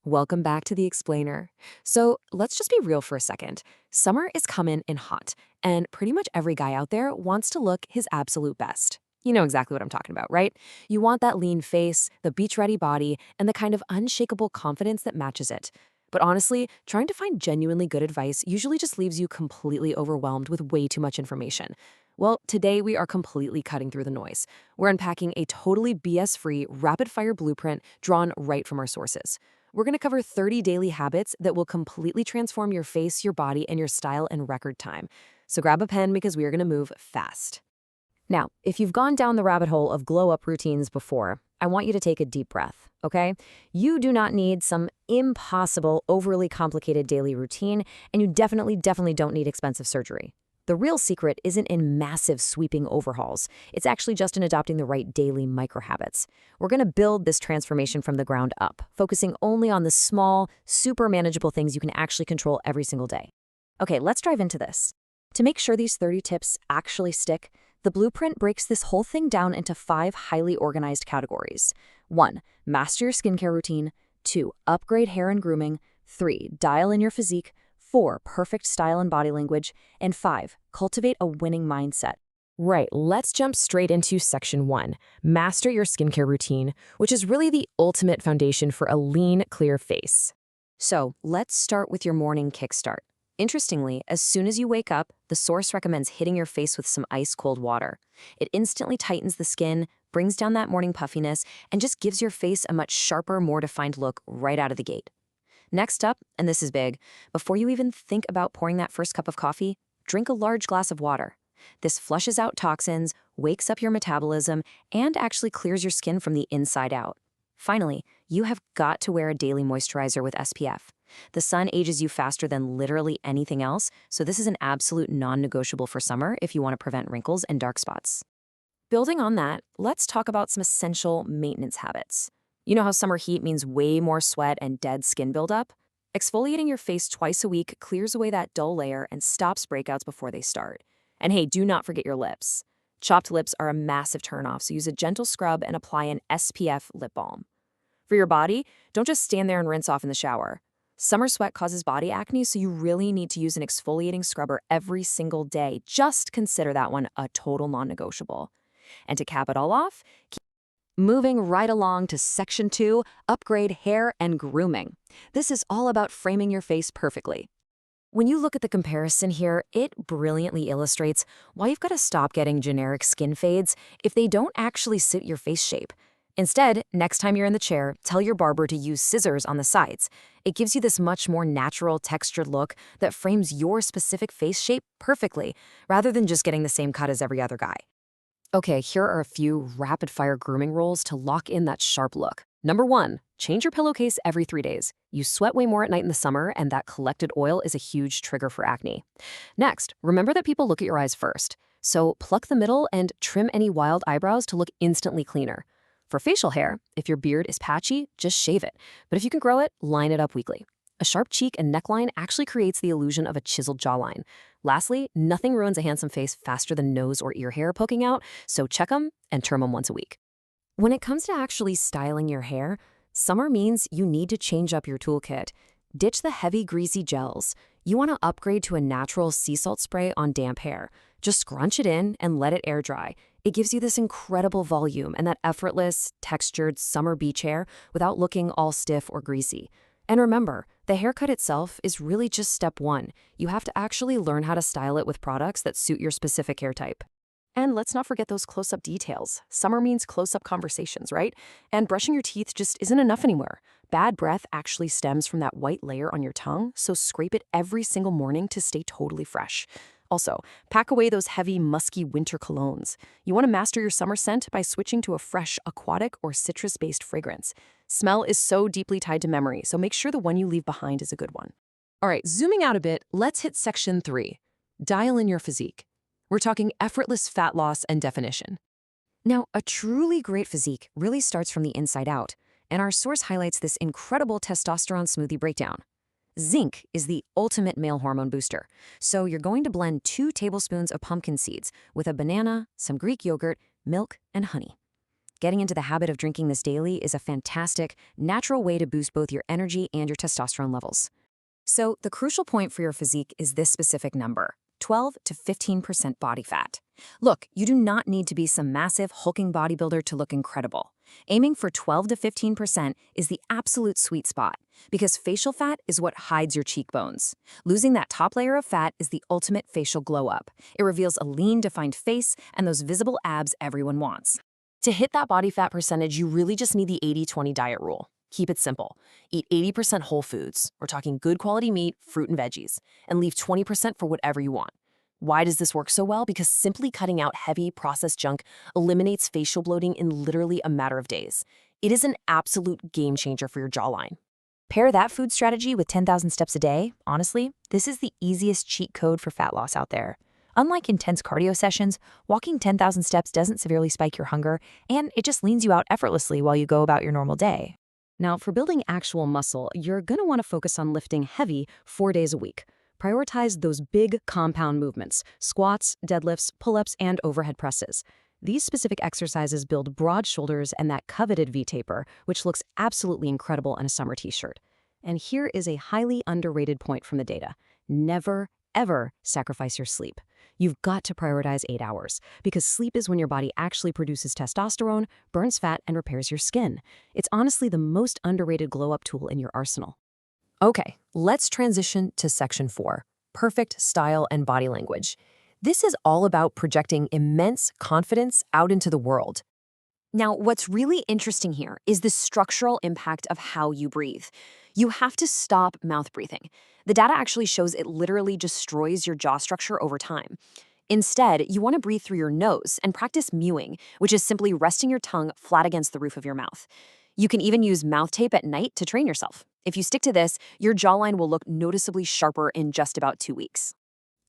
Welcome back to the Explainer. So let's just be real for a second. Summer is coming in hot, and pretty much every guy out there wants to look his absolute best. You know exactly what I'm talking about, right? You want that lean face, the beach-ready body, and the kind of unshakable confidence that matches it. But honestly, trying to find genuinely good advice usually just leaves you completely overwhelmed with way too much information. Well, today we are completely cutting through the noise. We're unpacking a totally BS-free, rapid-fire blueprint drawn right from our sources. We're going to cover 30 daily habits that will completely transform your face, your body, and your style in record time. So grab a pen because we are going to move fast. Now, if you've gone down the rabbit hole of glow-up routines before, I want you to take a deep breath, okay? You do not need some impossible, overly complicated daily routine, and you definitely don't need expensive surgery. The real secret isn't in massive sweeping overhauls. It's actually just in adopting the right daily microhabits. We're going to build this transformation from the ground up, focusing only on the small, super manageable things you can actually control every single day. Okay, let's dive into this. To make sure these 30 tips actually stick, the blueprint breaks this whole thing down into 5 highly organized categories. 1. Master your skincare routine. 2. Upgrade hair and grooming. 3. Dial in your physique. 4. Perfect style and body language. And 5. Cultivate a winning mindset. Right, let's jump straight into section 1. Master your skincare routine, which is really the ultimate foundation for a lean, clear face. So let's start with your morning kickstart. Interestingly, as soon as you wake up, the source recommends hitting your face with some ice-cold water. It instantly tightens the skin, brings down that morning puffiness, and just gives your face a much sharper, more defined look right out of the gate. Next up, and this is big, before you even think about pouring that first cup of coffee, drink a large glass of water. This flushes out toxins, wakes up your metabolism, and actually clears your skin from the inside out. Finally, you have got to wear a daily moisturizer with SPF. The sun ages you faster than literally anything else, so this is an absolute non-negotiable for summer if you want to prevent wrinkles and dark spots. Building on that, let's talk about some essential maintenance habits. You know how summer heat means way more sweat and dead skin buildup? Exfoliating your face twice a week clears away that dull layer and stops breakouts before they start. And hey, do not forget your lips. Chopped lips are a massive turnoff, so use a gentle scrub and apply an SPF lip balm. For your body, don't just stand there and rinse off in the shower. Summer sweat causes body acne, so you really need to use an exfoliating scrubber every single day. Just consider that one a total non-negotiable. And to cap it all off, moving right along to section 2, upgrade hair and grooming. This is all about framing your face perfectly. When you look at the comparison here, it brilliantly illustrates why you've got to stop getting generic skin fades if they don't actually suit your face shape. Instead, next time you're in the chair, tell your barber to use scissors on the sides. It gives you this much more natural, textured look that frames your specific face shape perfectly, rather than just getting the same cut as every other guy. Okay, here are a few rapid-fire grooming rules to lock in that sharp look. Number 1, change your pillowcase every 3 days. You sweat way more at night in the summer, and that collected oil is a huge trigger for acne. Next, remember that people look at your eyes first. So pluck the middle and trim any wild eyebrows to look instantly cleaner. For facial hair, if your beard is patchy, just shave it. But if you can grow it, line it up weekly. A sharp cheek and neckline actually creates the illusion of a chiseled jawline. Lastly, nothing ruins a handsome face faster than nose or ear hair poking out, so check them and trim them once a week. When it comes to actually styling your hair, summer means you need to change up your toolkit. Ditch the heavy, greasy gels. You want to upgrade to a natural sea salt spray on damp hair. Just scrunch it in and let it air dry. It gives you this incredible volume and that effortless, textured summer beach hair without looking all stiff or greasy. And remember, the haircut itself is really just step 1. You have to actually learn how to style it with products that suit your specific hair type. And let's not forget those close-up details. Summer means close-up conversations, right? And brushing your teeth just isn't enough anymore. Bad breath actually stems from that white layer on your tongue, so scrape it every single morning to stay totally fresh. Also, pack away those heavy, musky winter colognes. You want to master your summer scent by switching to a fresh, aquatic, or citrus-based fragrance. Smell is so deeply tied to memory, so make sure the one you leave behind is a good one. All right, zooming out a bit, let's hit section 3. Dial in your physique. We're talking effortless fat loss and definition. Now, a truly great physique really starts from the inside out, and our source highlights this incredible testosterone smoothie breakdown. Zinc is the ultimate male hormone booster, so you're going to blend 2 tablespoons of pumpkin seeds with a banana, some Greek yogurt, milk, and honey. getting into the habit of drinking this daily is a fantastic, natural way to boost both your energy and your testosterone levels. So, the crucial point for your physique is this specific number: 12 to 15% body fat. Look, you do not need to be some massive, hulking bodybuilder to look incredible. Aiming for 12 to 15% is the absolute sweet spot, because facial fat is what hides your cheekbones. Losing that top layer of fat is the ultimate facial glow-up. It reveals a lean, defined face and those visible abs everyone wants. To hit that body fat percentage, you really just need the 80-20 diet rule. Keep it simple. Eat 80% whole foods, we're talking good quality meat, fruit, and veggies, and leave 20% for whatever you want. Why does this work so well? Because simply cutting out heavy, processed junk eliminates facial bloating in literally a matter of days. It is an absolute game changer for your jawline. Pair that food strategy with 10,000 steps a day. Honestly, this is the easiest cheat code for fat loss out there. Unlike intense cardio sessions, walking 10,000 steps doesn't severely spike your hunger, and it just leans you out effortlessly while you go about your normal day. Now, for building actual muscle, you're going to want to focus on lifting heavy 4 days a week. Prioritize those big compound movements: squats, deadlifts, pull-ups, and overhead presses. These specific exercises build broad shoulders and that coveted V-taper, which looks absolutely incredible on a summer t-shirt. And here is a highly underrated point from the data: never, ever sacrifice your sleep. You've got to prioritize 8 hours, because sleep is when your body actually produces testosterone, burns fat, and repairs your skin. It's honestly the most underrated glow-up tool in your arsenal. Okay, let's transition to section 4, perfect style and body language. This is all about projecting immense confidence out into the world. Now, what's really interesting here is the structural impact of how you breathe. You have to stop mouth breathing. The data actually shows it literally destroys your jaw structure over time. Instead, you want to breathe through your nose and practice mewing, which is simply resting your tongue flat against the roof of your mouth. You can even use mouth tape at night to train yourself. If you stick to this, your jawline will look noticeably sharper in just about 2 weeks.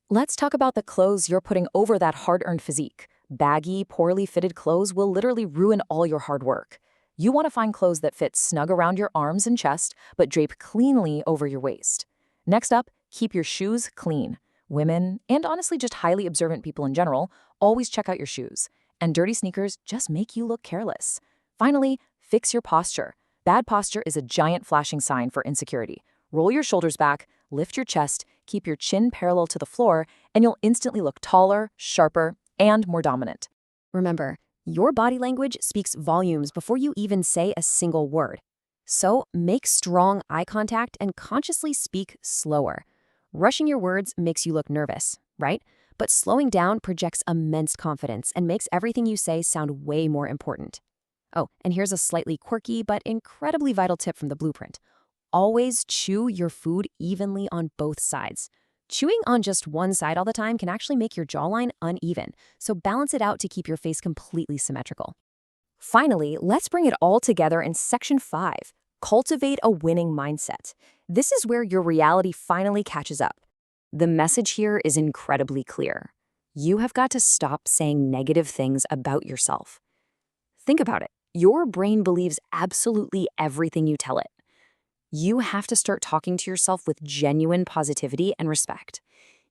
Let's talk about the clothes you're putting over that hard-earned physique. Baggy, poorly fitted clothes will literally ruin all your hard work. You want to find clothes that fit snug around your arms and chest, but drape cleanly over your waist. Next up, keep your shoes clean. Women, and honestly just highly observant people in general, always check out your shoes. And dirty sneakers just make you look careless. Finally, fix your posture. Bad posture is a giant flashing sign for insecurity. Roll your shoulders back, lift your chest, keep your chin parallel to the floor, and you'll instantly look taller, sharper, and more dominant. Remember, your body language speaks volumes before you even say a single word. So make strong eye contact and consciously speak slower. Rushing your words makes you look nervous, right? But slowing down projects immense confidence and makes everything you say sound way more important. Oh, and here's a slightly quirky but incredibly vital tip from the blueprint. Always chew your food evenly on both sides. Chewing on just one side all the time can actually make your jawline uneven, so balance it out to keep your face completely symmetrical. Finally, let's bring it all together in section 5, cultivate a winning mindset. This is where your reality finally catches up. The message here is incredibly clear. You have got to stop saying negative things about yourself. Think about it. Your brain believes absolutely everything you tell it. You have to start talking to yourself with genuine positivity and respect.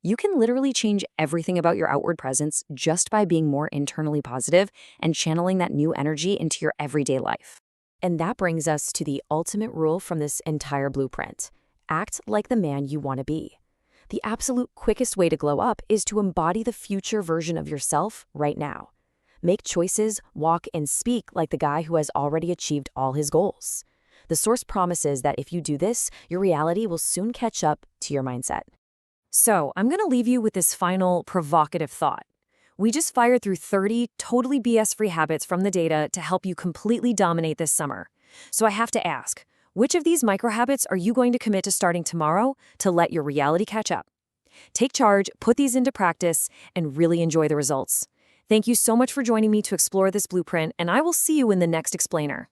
You can literally change everything about your outward presence just by being more internally positive and channeling that new energy into your everyday life. And that brings us to the ultimate rule from this entire blueprint. Act like the man you want to be. The absolute quickest way to glow up is to embody the future version of yourself right now. Make choices, walk, and speak like the guy who has already achieved all his goals. The source promises that if you do this, your reality will soon catch up to your mindset. So, I'm going to leave you with this final provocative thought. We just fired through 30 totally BS-free habits from the data to help you completely dominate this summer. So I have to ask, which of these micro-habits are you going to commit to starting tomorrow to let your reality catch up? Take charge, put these into practice, and really enjoy the results. Thank you so much for joining me to explore this blueprint, and I will see you in the next explainer.